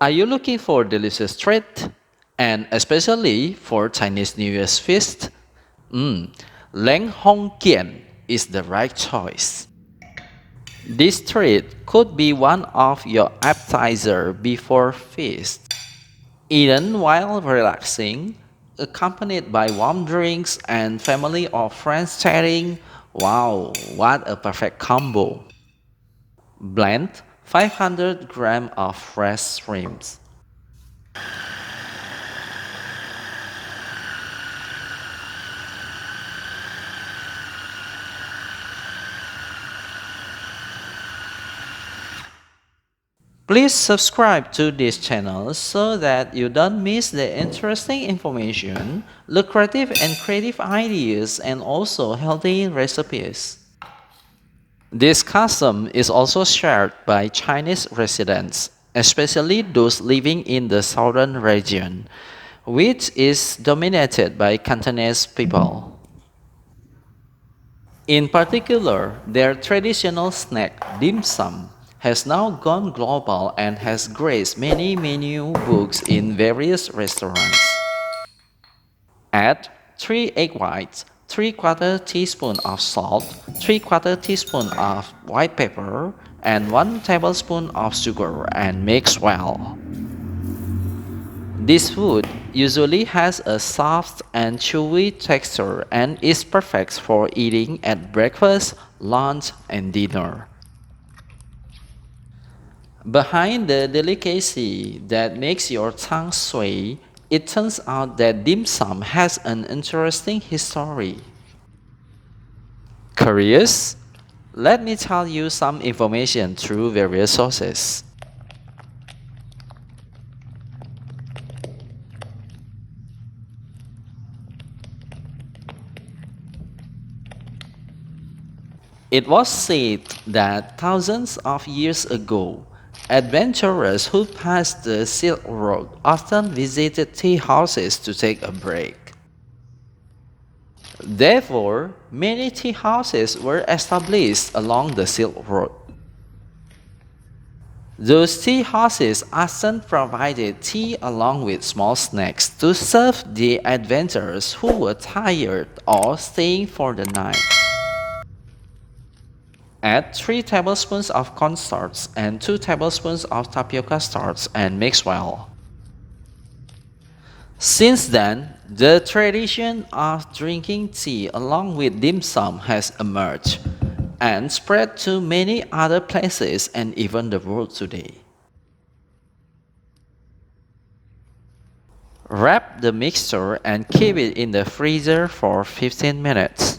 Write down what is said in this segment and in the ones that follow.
Are you looking for delicious treat? And especially for Chinese New Year's feast? Leng Hong Kien is the right choice. This treat could be one of your appetizer before feast. Eaten while relaxing, accompanied by warm drinks and family or friends chatting. Wow, what a perfect combo! Blend 500 grams of fresh shrimps. Please subscribe to this channel so that you don't miss the interesting information, lucrative and creative ideas, and also healthy recipes. This custom is also shared by Chinese residents, especially those living in the southern region, which is dominated by Cantonese people. In particular, their traditional snack, dim sum, has now gone global and has graced many menu books in various restaurants. Add 3 egg whites, 3/4 teaspoon of salt, 3/4 teaspoon of white pepper, and 1 tablespoon of sugar and mix well. This food usually has a soft and chewy texture and is perfect for eating at breakfast, lunch, and dinner. Behind the delicacy that makes your tongue sway, it turns out that dim sum has an interesting history. Curious? Let me tell you some information through various sources. It was said that thousands of years ago, adventurers who passed the Silk Road often visited tea houses to take a break. Therefore, many tea houses were established along the Silk Road. Those tea houses often provided tea along with small snacks to serve the adventurers who were tired or staying for the night. Add 3 tablespoons of cornstarch and 2 tablespoons of tapioca starch and mix well. Since then, the tradition of drinking tea along with dim sum has emerged and spread to many other places and even the world today. Wrap the mixture and keep it in the freezer for 15 minutes.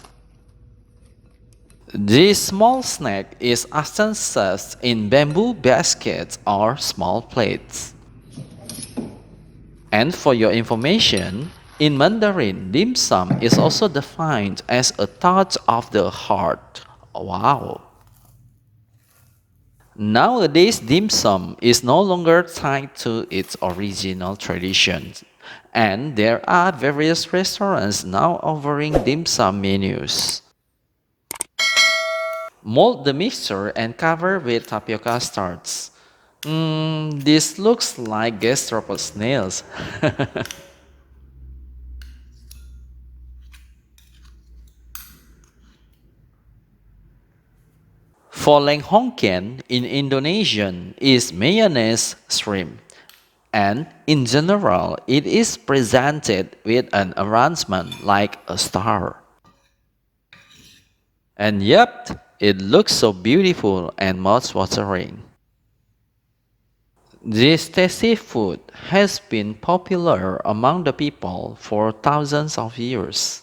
This small snack is often served in bamboo baskets or small plates. And for your information, in Mandarin, dim sum is also defined as a touch of the heart. Wow! Nowadays, dim sum is no longer tied to its original traditions, and there are various restaurants now offering dim sum menus. Mold the mixture and cover with tapioca starch. This looks like gastropod snails. For Leng Hongkian in Indonesian is mayonnaise shrimp, and in general it is presented with an arrangement like a star. And yep, it looks so beautiful and mouth-watering. This tasty food has been popular among the people for thousands of years.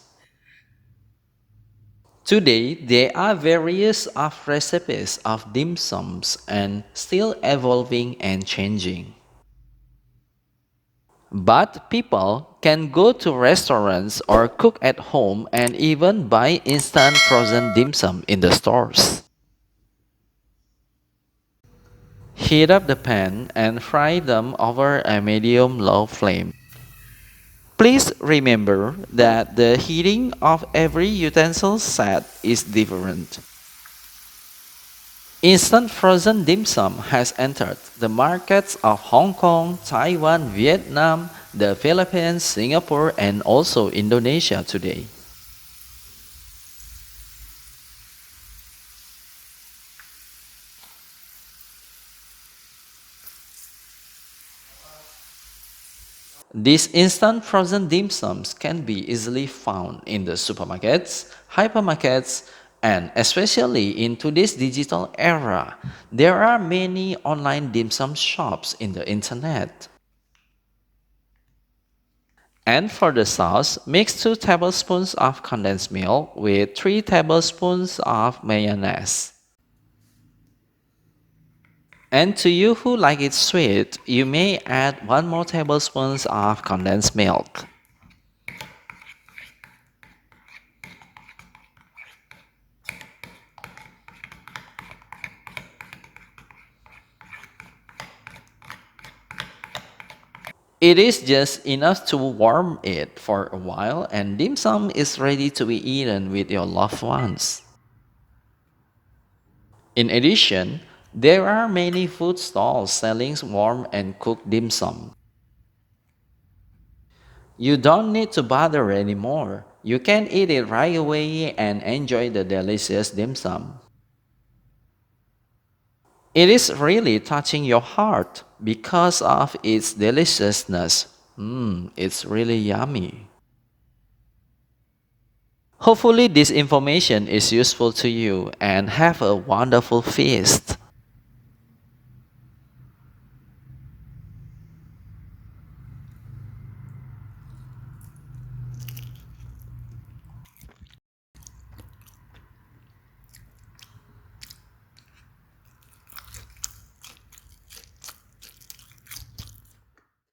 Today, there are various of recipes of dim sums and still evolving and changing. But people can go to restaurants or cook at home and even buy instant frozen dim sum in the stores. Heat up the pan and fry them over a medium-low flame. Please remember that the heating of every utensil set is different. Instant frozen dim sum has entered the markets of Hong Kong, Taiwan, Vietnam, the Philippines, Singapore, and also Indonesia today. These instant frozen dim sums can be easily found in the supermarkets, hypermarkets, and especially in today's digital era, there are many online dim sum shops in the internet. And for the sauce, mix 2 tablespoons of condensed milk with 3 tablespoons of mayonnaise. And to you who like it sweet, you may add 1 more tablespoons of condensed milk. It is just enough to warm it for a while, and dim sum is ready to be eaten with your loved ones. In addition, there are many food stalls selling warm and cooked dim sum. You don't need to bother anymore. You can eat it right away and enjoy the delicious dim sum. It is really touching your heart because of its deliciousness. It's really yummy. Hopefully, this information is useful to you and have a wonderful feast.